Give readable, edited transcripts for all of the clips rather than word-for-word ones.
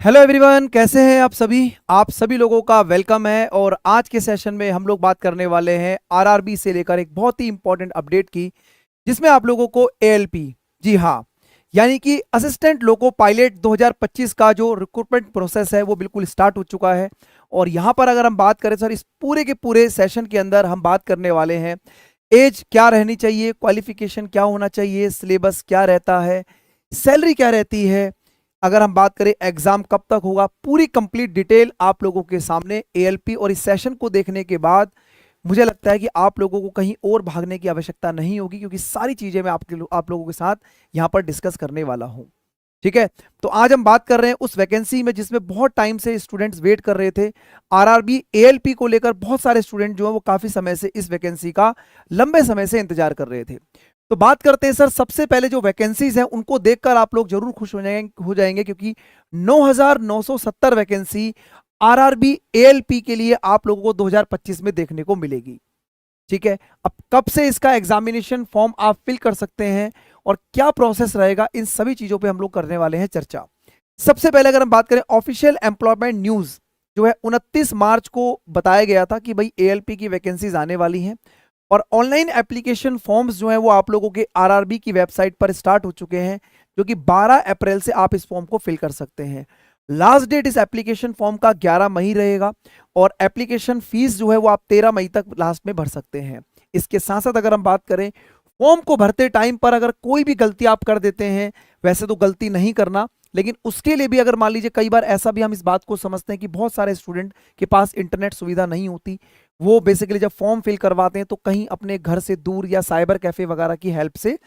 Hello everyone, कैसे हैं आप सभी लोगों का वेलकम है। और आज के सेशन में हम लोग बात करने वाले हैं आरआरबी से लेकर एक बहुत ही इंपॉर्टेंट अपडेट की, जिसमें आप लोगों को एएलपी, जी हाँ, यानी कि असिस्टेंट लोको पायलट 2025 का जो रिक्रूटमेंट प्रोसेस है वो बिल्कुल स्टार्ट हो चुका है। और यहाँ पर अगर हम बात करें सर, इस पूरे के पूरे सेशन के अंदर हम बात करने वाले हैं एज क्या रहनी चाहिए, क्वालिफिकेशन क्या होना चाहिए, सिलेबस क्या रहता है, सैलरी क्या रहती है, अगर हम बात करें एग्जाम कब तक होगा, पूरी कंप्लीट डिटेल आप लोगों के सामने एएलपी। और इस सेशन को देखने के बाद मुझे लगता है कि आप लोगों को कहीं और भागने की आवश्यकता नहीं होगी, क्योंकि सारी चीजें मैं आप लोगों के साथ यहां पर डिस्कस करने वाला हूं। ठीक है, तो आज हम बात कर रहे हैं उस वैकेंसी में जिसमें बहुत टाइम से स्टूडेंट्स वेट कर रहे थे। आरआरबी एएलपी को लेकर बहुत सारे स्टूडेंट जो है वो काफी समय से इस वैकेंसी का लंबे समय से इंतजार कर रहे थे। तो बात करते हैं सर, सबसे पहले जो वैकेंसीज हैं उनको देखकर आप लोग जरूर खुश हो जाएंगे, क्योंकि 9,970 वैकेंसी आरआरबी एएलपी के लिए आप लोगों को 2025 में देखने को मिलेगी। ठीक है, अब कब से इसका एग्जामिनेशन फॉर्म आप फिल कर सकते हैं और क्या प्रोसेस रहेगा, इन सभी चीजों पे हम लोग करने वाले हैं चर्चा। सबसे पहले अगर हम बात करें, ऑफिशियल एम्प्लॉयमेंट न्यूज जो है 29 मार्च को बताया गया था कि भाई एएलपी की वैकेंसीज आने वाली हैं। और ऑनलाइन एप्लीकेशन फॉर्म्स जो हैं वो आप लोगों के आरआरबी की वेबसाइट पर स्टार्ट हो चुके हैं, जो कि 12 अप्रैल से आप इस फॉर्म को फिल कर सकते हैं। लास्ट डेट इस एप्लीकेशन फॉर्म का 11 मई रहेगा। और एप्लीकेशन फीस जो है वो आप 13 मई तक लास्ट में भर सकते हैं। इसके साथ साथ अगर हम बात करें, फॉर्म को भरते टाइम पर अगर कोई भी गलती आप कर देते हैं, वैसे तो गलती नहीं करना, लेकिन उसके लिए भी अगर मान लीजिए, कई बार ऐसा भी हम इस बात को समझते हैं कि बहुत सारे स्टूडेंट के पास इंटरनेट सुविधा नहीं होती, वो बेसिकली जब फॉर्म फिल करवाते हैं तो कहीं अपने घर से दूर या साइबर कैफे वगैरह की हेल्प से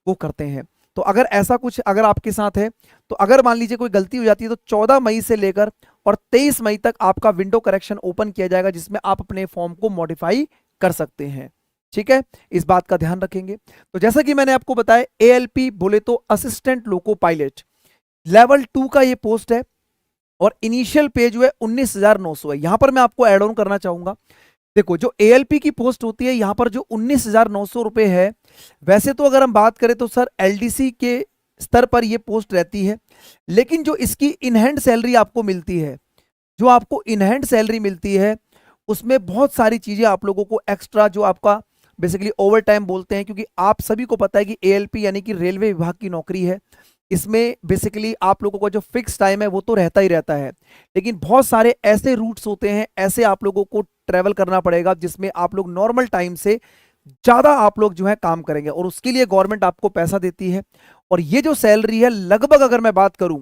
वो करते हैं। तो अगर ऐसा कुछ अगर आपके साथ है, तो अगर मान लीजिए कोई गलती हो जाती है, तो 14 मई से लेकर और 23 मई तक आपका विंडो करेक्शन ओपन किया जाएगा, जिसमें आप अपने फॉर्म को मॉडिफाई कर सकते हैं। ठीक है, इस बात का ध्यान रखेंगे। तो जैसा कि मैंने आपको बताया, एएलपी बोले तो असिस्टेंट लोको पायलट लेवल 2 का ये पोस्ट है। और इनिशियल पे जो है 19,900 है। यहां पर मैं आपको एड ऑन करना चाहूंगा। देखो, जो एएलपी की पोस्ट होती है, यहां पर जो 19,900 रुपए है, वैसे तो अगर हम बात करें तो सर एलडीसी के स्तर पर यह पोस्ट रहती है। लेकिन जो इसकी इनहैंड सैलरी आपको मिलती है, जो आपको इनहैंड सैलरी मिलती है, उसमें बहुत सारी चीजें आप लोगों को एक्स्ट्रा, जो आपका बेसिकली ओवर टाइम बोलते हैं, क्योंकि आप सभी को पता है कि एएलपी यानी कि रेलवे विभाग की नौकरी है। इसमें बेसिकली आप लोगों का जो फिक्स टाइम है वो तो रहता ही रहता है, लेकिन बहुत सारे ऐसे रूट्स होते हैं, ऐसे आप लोगों को ट्रेवल करना पड़ेगा जिसमें आप लोग नॉर्मल टाइम से ज्यादा आप लोग जो है काम करेंगे, और उसके लिए गवर्नमेंट आपको पैसा देती है। और ये जो सैलरी है, लगभग अगर मैं बात करूं,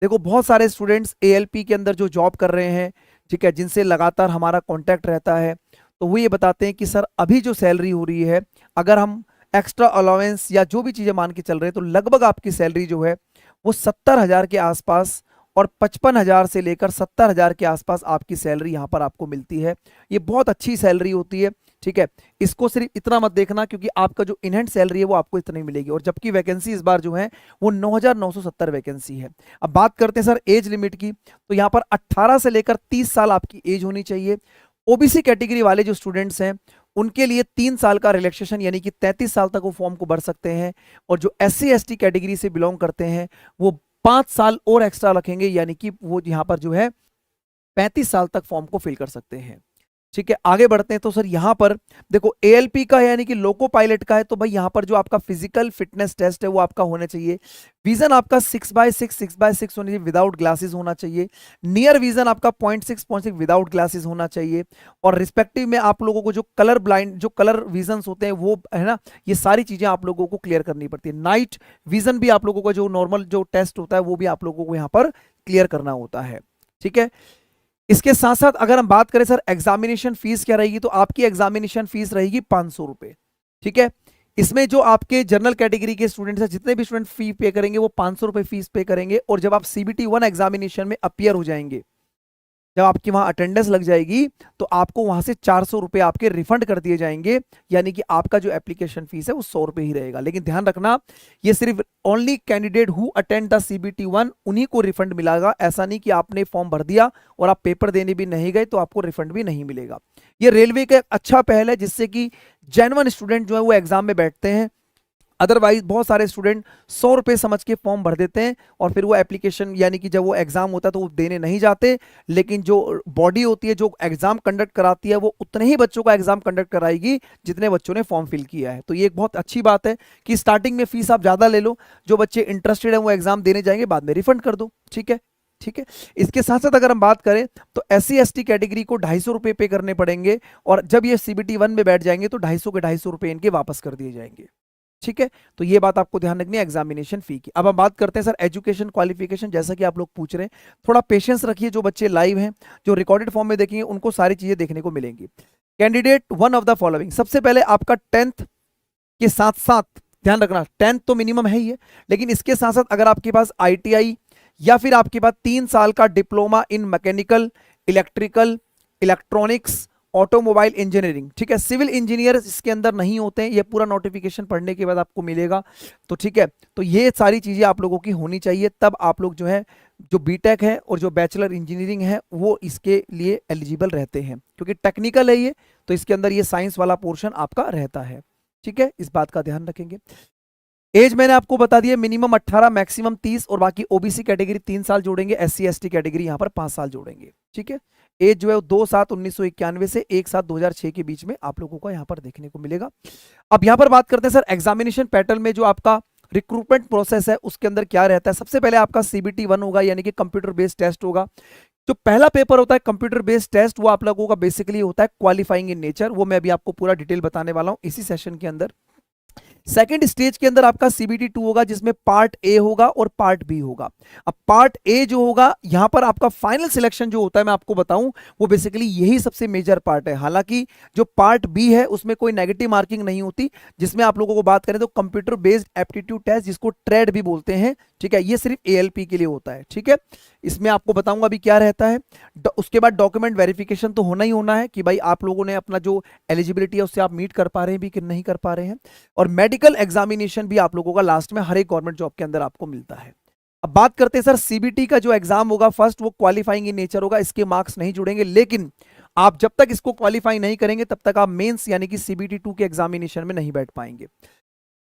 देखो बहुत सारे स्टूडेंट्स एएलपी के अंदर जो जॉब कर रहे हैं, ठीक है, जिनसे लगातार हमारा कांटेक्ट रहता है, तो वो ये बताते हैं कि सर अभी जो सैलरी हो रही है, अगर हम एक्स्ट्रा अलाउंस या जो भी चीजें मान के चल रहे हैं, तो लगभग आपकी सैलरी जो है वो 70,000 के आसपास और 55,000 से लेकर 70,000 के आसपास आपकी सैलरी यहां पर आपको मिलती है। ये बहुत अच्छी सैलरी होती है। ठीक है, इसको सिर्फ इतना मत देखना, क्योंकि आपका जो इनहैंड सैलरी है वो आपको इतनी मिलेगी। और जबकि वैकेंसी इस बार जो है वो 9,970 वैकेंसी है। अब बात करते हैं सर एज लिमिट की, तो यहाँ पर 18 से लेकर 30 साल आपकी एज होनी चाहिए। ओबीसी कैटेगरी वाले जो स्टूडेंट्स हैं, उनके लिए 3 साल का रिलैक्सेशन, यानी कि 33 साल तक वो फॉर्म को भर सकते हैं। और जो एससी एसटी कैटेगरी से बिलोंग करते हैं, वो 5 साल और एक्स्ट्रा रखेंगे, यानी कि वो यहाँ पर जो है 35 साल तक फॉर्म को फिल कर सकते हैं। ठीक है, आगे बढ़ते हैं। तो सर यहाँ पर देखो, एएलपी का है यानी कि लोको पायलट का है, तो भाई यहाँ पर जो आपका फिजिकल फिटनेस टेस्ट है वो आपका होना चाहिए। विजन आपका 6x6 होना चाहिए, विदाउट ग्लासेस होना चाहिए। नियर विजन आपका 0.6 विदाउट ग्लासेस होना चाहिए। और रिस्पेक्टिव में आप लोगों को जो कलर ब्लाइंड, जो कलर विजन होते हैं वो है ना, ये सारी चीजें आप लोगों को क्लियर करनी पड़ती है। नाइट विजन भी आप लोगों का जो नॉर्मल जो टेस्ट होता है वो भी आप लोगों को यहाँ पर क्लियर करना होता है। ठीक है, इसके साथ साथ अगर हम बात करें सर एग्जामिनेशन फीस क्या रहेगी, तो आपकी एग्जामिनेशन फीस रहेगी 500 रुपए। ठीक है, इसमें जो आपके जनरल कैटेगरी के स्टूडेंट्स हैं, जितने भी स्टूडेंट फी पे करेंगे वो 500 रुपए फीस पे करेंगे। और जब आप सीबीटी 1 एग्जामिनेशन में अपियर हो जाएंगे, जब आपकी वहां अटेंडेंस लग जाएगी, तो आपको वहां से 400 रुपए आपके रिफंड कर दिए जाएंगे, यानी कि आपका जो एप्लीकेशन फीस है वो 100 रुपए ही रहेगा। लेकिन ध्यान रखना, ये सिर्फ only candidate who attend the CBT 1 उन्हीं को रिफंड मिलेगा। ऐसा नहीं कि आपने फॉर्म भर दिया और आप पेपर देने भी नहीं गए तो आपको रिफंड भी नहीं मिलेगा। ये रेलवे का एक अच्छा पहल है, जिससे कि जेन्युइन स्टूडेंट जो है वो एग्जाम में बैठते हैं अदरवाइज बहुत सारे स्टूडेंट 100 रुपये समझ के फॉर्म भर देते हैं और फिर वो एप्लीकेशन यानी कि जब वो एग्जाम होता है तो वो देने नहीं जाते, लेकिन जो बॉडी होती है जो एग्जाम कंडक्ट कराती है वो उतने ही बच्चों का एग्जाम कंडक्ट कराएगी जितने बच्चों ने फॉर्म फिल किया है। तो ये एक बहुत अच्छी बात है कि स्टार्टिंग में फीस आप ज्यादा ले लो, जो बच्चे इंटरेस्टेड है वो एग्जाम देने जाएंगे, बाद में रिफंड कर दो। ठीक है, ठीक है। इसके साथ साथ अगर हम बात करें तो SC ST कैटेगरी को 250 रुपये पे करने पड़ेंगे, और जब ये CBT 1 में बैठ जाएंगे तो 250 के 250 रुपये इनके वापस कर दिए जाएंगे। ठीक है, तो ये बात आपको ध्यान रखनी है एग्जामिनेशन फी की। अब हम बात करते हैं सर एजुकेशन क्वालिफिकेशन, जैसा कि आप लोग पूछ रहे हैं, थोड़ा पेशेंस रखिए। जो बच्चे लाइव हैं, जो रिकॉर्डेड फॉर्म में देखेंगे, उनको सारी चीजें देखने को मिलेंगी। Candidate one of the following, सबसे पहले आपका 10th के साथ साथ ध्यान रखना 10th तो मिनिमम है ही है, लेकिन इसके साथ साथ अगर आपके पास ITI या फिर आपके पास 3 साल का diploma in mechanical, electrical, electronics, automobile engineering, ठीक है, सिविल इंजीनियर इसके अंदर नहीं होते हैं, ये पूरा नोटिफिकेशन पढ़ने के बाद आपको मिलेगा। तो ठीक है, तो ये सारी चीजें आप लोगों की होनी चाहिए, तब आप लोग जो है जो बीटेक है और जो बैचलर इंजीनियरिंग है वो इसके लिए एलिजिबल रहते हैं, क्योंकि टेक्निकल है ये, तो इसके अंदर ये साइंस वाला पोर्शन आपका रहता है। ठीक है, इस बात का ध्यान रखेंगे। एज मैंने आपको बता दिया, मिनिमम 18, मैक्सिमम 30, और बाकी OBC कैटेगरी 3 साल जोड़ेंगे, SC ST कैटेगरी यहां पर 5 साल जोड़ेंगे। ठीक है, एज जो है 2/7/1991 से 1/7/2006 के बीच में आप लोगों को यहां पर देखने को मिलेगा। अब यहां पर बात करते हैं सर एग्जामिनेशन पैटर्न में जो आपका रिक्रूटमेंट प्रोसेस है उसके अंदर क्या रहता है। सबसे पहले आपका CBT 1 होगा, यानी कि कंप्यूटर बेस्ड टेस्ट होगा। जो पहला पेपर होता है कंप्यूटर बेस्ड टेस्ट, वो आप लोगों का बेसिकली होता है क्वालिफाइंग इन नेचर, वो मैं अभी आपको पूरा डिटेल बताने वाला हूं इसी सेशन के अंदर। सेकेंड स्टेज के अंदर आपका CBT 2 होगा, जिसमें पार्ट ए होगा और पार्ट बी होगा। अब पार्ट ए जो होगा, यहां पर आपका फाइनल सिलेक्शन जो होता है मैं आपको बताऊं, वो बेसिकली यही सबसे मेजर पार्ट है। हालांकि जो पार्ट बी है उसमें कोई नेगेटिव मार्किंग नहीं होती, जिसमें आप लोगों को बात करें तो कंप्यूटर बेस्ड एप्टीट्यूड टेस्ट, जिसको ट्रेड भी बोलते हैं, ठीक है, ये सिर्फ ALP के लिए होता है। ठीक है, इसमें आपको बताऊंगा अभी क्या रहता है। उसके बाद डॉक्यूमेंट वेरिफिकेशन तो होना ही होना है कि भाई आप लोगों ने अपना जो एलिजिबिलिटी है उससे आप मीट कर पा रहे हैं भी कि नहीं कर पा रहे हैं, और मेडिकल एग्जामिनेशन भी आप लोगों का लास्ट में हर एक गवर्नमेंट जॉब के अंदर आपको मिलता है। अब बात करते हैं सर CBT का जो एग्जाम होगा, फर्स्ट वो क्वालिफाइंग इन नेचर होगा, इसके मार्क्स नहीं जुड़ेंगे, लेकिन आप जब तक इसको क्वालिफाई नहीं करेंगे तब तक आप मेंस यानी कि CBT 2 के एग्जामिनेशन में नहीं बैठ पाएंगे।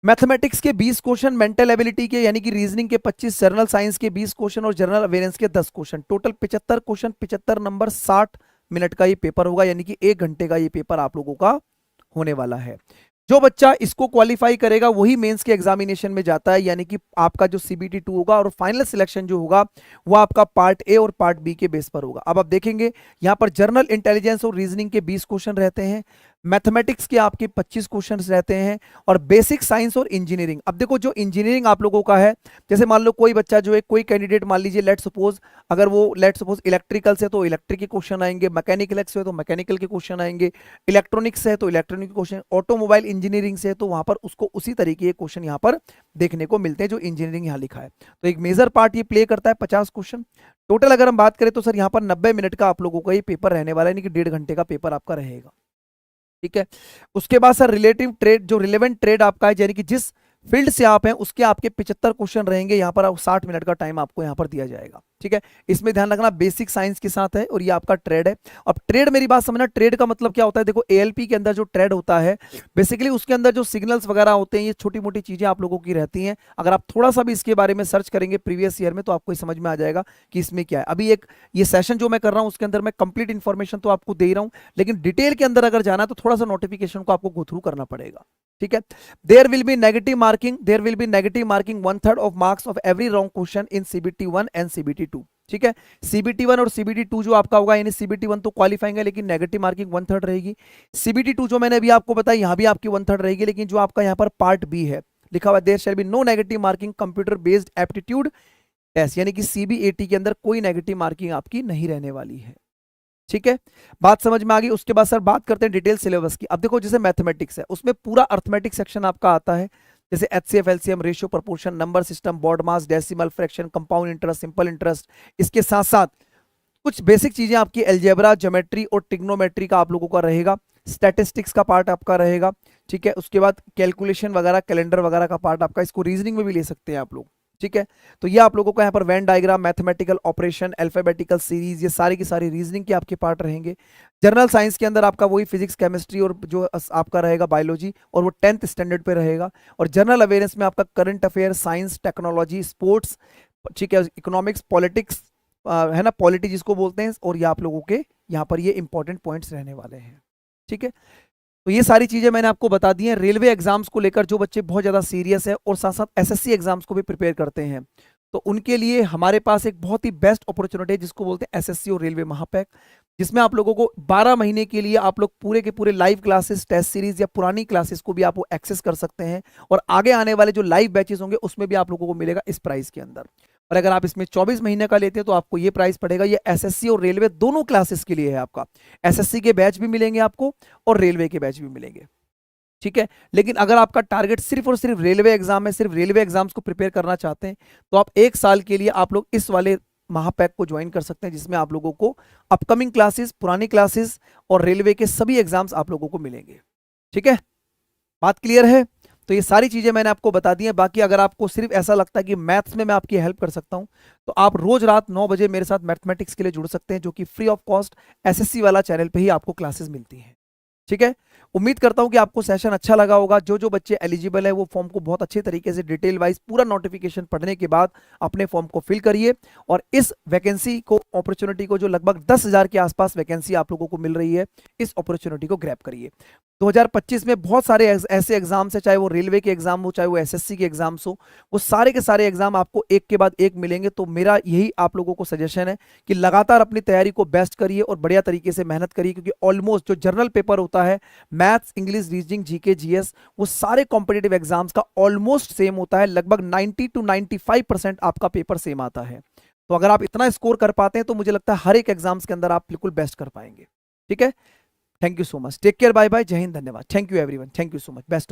मैथमेटिक्स के 20 क्वेश्चन, मेंटल एबिलिटी के यानी कि रीजनिंग के 25, जनरल साइंस के 20 क्वेश्चन और जनरल अवेयरेंस के 10 question, total 75 question, 75 number, 60 minute का ये पेपर होगा, यानी कि 1 घंटे का ये पेपर आप लोगों का होने वाला है। जो बच्चा इसको क्वालिफाई करेगा वही मेंस के एग्जामिनेशन में जाता है, यानी कि आपका जो CBT 2 होगा और फाइनल सिलेक्शन जो होगा वो आपका पार्ट ए और पार्ट बी के बेस पर होगा। अब आप देखेंगे यहां पर जनरल इंटेलिजेंस और रीजनिंग के 20 क्वेश्चन रहते हैं, मैथमेटिक्स के आपके 25 क्वेश्चन रहते हैं, और बेसिक साइंस और इंजीनियरिंग। अब देखो जो इंजीनियरिंग आप लोगों का है, जैसे मान लो कोई बच्चा जो है, कोई कैंडिडेट मान लीजिए लेट सपोज, अगर वो लेट सपोज इलेक्ट्रिकल से तो इलेक्ट्रिक के क्वेश्चन आएंगे, मैकेनिकल से तो मैकेनिकल के क्वेश्चन आएंगे, इलेक्ट्रॉनिक्स से है तो इलेक्ट्रॉनिक के क्वेश्चन, ऑटोमोबाइल इंजीनियरिंग से है तो वहां पर उसको उसी तरीके के क्वेश्चन यहाँ पर देखने को मिलते हैं जो इंजीनियरिंग यहाँ लिखा है। तो एक मेजर पार्ट ये प्ले करता है, 50 क्वेश्चन टोटल। अगर हम बात करें तो सर यहाँ पर 90 मिनट का आप लोगों का ये पेपर रहने वाला है, यानी कि 1.5 घंटे का पेपर आपका रहेगा। ठीक है, उसके बाद सर रिलेटिव ट्रेड, जो रिलेवेंट ट्रेड आपका है, यानी कि जिस फील्ड से आप हैं उसके आपके 75 क्वेश्चन रहेंगे, यहाँ पर 60 मिनट का टाइम आपको यहाँ पर दिया जाएगा। ठीक है, इसमें ध्यान रखना बेसिक साइंस के साथ है और ये आपका ट्रेड है। अब ट्रेड, मेरी बात समझना, ट्रेड का मतलब क्या होता है। देखो ALP के अंदर जो ट्रेड होता है बेसिकली उसके अंदर जो सिग्नल्स वगैरह होते हैं, ये छोटी मोटी चीजें आप लोगों की रहती हैं। अगर आप थोड़ा सा भी इसके बारे में सर्च करेंगे प्रीवियस ईयर में तो आपको समझ में आ जाएगा कि इसमें क्या है। अभी एक ये सेशन जो मैं कर रहा हूं उसके अंदर मैं कंप्लीट इन्फॉर्मेशन तो आपको दे रहा हूं, लेकिन डिटेल के अंदर अगर जाना तो थोड़ा सा नोटिफिकेशन को आपको गो थ्रू करना पड़ेगा। ठीक है, there will be negative marking, 1/3 of marks of every wrong question in CBT 1 and CBT 2। ठीक है, CBT 1 और CBT 2 जो आपका होगा, यानी CBT 1 तो क्वालिफाइंग है लेकिन नेगेटिव मार्किंग 1/3 रहेगी। CBT 2 जो मैंने अभी आपको बताया यहां भी आपकी 1/3 रहेगी, लेकिन जो आपका यहां पर पार्ट बी है लिखा हुआ, there shall be no negative marking computer based aptitude test, यानी कि CBAT के अंदर कोई नेगेटिव मार्किंग आपकी नहीं रहने वाली है। ठीक है, बात समझ में आ गई। उसके बाद सर बात करते हैं डिटेल सिलेबस की। अब देखो जैसे मैथमेटिक्स है उसमें पूरा अर्थमेटिक सेक्शन आपका आता है, जैसे HCF, LCM, ratio, proportion, number system, BODMAS, decimal, fraction, compound interest, simple interest. इसके साथ साथ कुछ बेसिक चीजें आपकी एल्जेब्रा, ज्योमेट्री और ट्रिग्नोमेट्री का आप लोगों का रहेगा, स्टैटिस्टिक्स का पार्ट आपका रहेगा। ठीक है, उसके बाद कैलकुलेशन वगैरह, कैलेंडर वगैरह का पार्ट आपका, इसको रीजनिंग में भी ले सकते हैं आप लोग। ठीक है, तो ये आप लोगों को यहाँ पर Venn diagram, mathematical operation, alphabetical series, ये सारी की सारी रीजनिंग के आपके पार्ट रहेंगे। जनरल साइंस के अंदर आपका वही फिजिक्स, केमिस्ट्री और जो आपका रहेगा बायोलॉजी, और वो 10th स्टैंडर्ड पे रहेगा। और जनरल अवेयरनेस में आपका current affair, science, technology, sports, ठीक है, इकोनॉमिक्स, पॉलिटिक्स, है ना, पॉलिटी जिसको बोलते हैं, और ये आप लोगों के यहाँ पर ये इंपॉर्टेंट पॉइंट्स रहने वाले हैं। ठीक है, तो ये सारी चीजें मैंने आपको बता दी हैं। रेलवे एग्जाम्स को लेकर जो बच्चे बहुत ज्यादा सीरियस है और साथ साथ एसएससी एग्जाम्स को भी प्रिपेयर करते हैं, तो उनके लिए हमारे पास एक बहुत ही बेस्ट अपॉर्चुनिटी है जिसको बोलते हैं एसएससी और रेलवे महापैक, जिसमें आप लोगों को 12 महीने के लिए आप लोग पूरे के पूरे लाइव क्लासेस, टेस्ट सीरीज या पुरानी क्लासेस को भी आप एक्सेस कर सकते हैं, और आगे आने वाले जो लाइव बैचेस होंगे उसमें भी आप लोगों को मिलेगा इस प्राइस के अंदर। और अगर आप इसमें 24 महीने का लेते हैं तो आपको ये प्राइस पड़ेगा। ये एसएससी और रेलवे दोनों क्लासेस के लिए है आपका। एसएससी के बैच भी मिलेंगे आपको और रेलवे के बैच भी मिलेंगे। ठीक है, लेकिन अगर आपका टारगेट सिर्फ और सिर्फ रेलवे एग्जाम है, सिर्फ रेलवे एग्जाम्स को प्रिपेयर करना चाहते हैं, तो आप 1 साल के लिए आप लोग इस वाले महापैक को ज्वाइन कर सकते हैं, जिसमें आप लोगों को अपकमिंग क्लासेस, पुरानी क्लासेस और रेलवे के सभी एग्जाम्स आप लोगों को मिलेंगे। ठीक है, बात क्लियर है? तो ये सारी चीजें मैंने आपको बता दी हैं। बाकी अगर आपको सिर्फ ऐसा लगता है कि मैथ्स में मैं आपकी हेल्प कर सकता हूं, तो आप रोज रात 9 बजे मेरे साथ मैथमेटिक्स के लिए जुड़ सकते हैं, जो कि फ्री ऑफ कॉस्ट एसएससी वाला चैनल पे ही आपको क्लासेस मिलती हैं। ठीक है, उम्मीद करता हूं कि आपको सेशन अच्छा लगा होगा। जो जो बच्चे एलिजिबल है वो फॉर्म को बहुत अच्छे तरीके से डिटेल वाइज पूरा नोटिफिकेशन पढ़ने के बाद अपने फॉर्म को फिल करिए, और इस वैकेंसी को, अपॉर्चुनिटी को, जो लगभग 10,000 के आसपास वैकेंसी आप लोगों को मिल रही है, इस अपॉर्चुनिटी को ग्रैब करिए। 2025 में बहुत सारे ऐसे एग्जाम्स हैं, चाहे वो रेलवे के एग्जाम हो, चाहे वो एसएससी के एग्जाम्स हो, वो सारे के सारे एग्जाम आपको एक के बाद एक मिलेंगे। तो मेरा यही आप लोगों को सजेशन है कि लगातार अपनी तैयारी को बेस्ट करिए और बढ़िया तरीके से मेहनत करिए, क्योंकि ऑलमोस्ट जो जनरल पेपर होता है, maths, English, reasoning, GK, GS, वो सारे कॉम्पिटेटिव एग्जाम्स का ऑलमोस्ट सेम होता है। लगभग 90 to 95% आपका पेपर सेम आता है। तो अगर आप इतना स्कोर कर पाते हैं तो मुझे लगता है हर एक एग्जाम्स के अंदर आप बिल्कुल बेस्ट कर पाएंगे। ठीक है, thank you so much, take care, bye bye, जय हिंद, धन्यवाद, thank you everyone, thank you so much, best of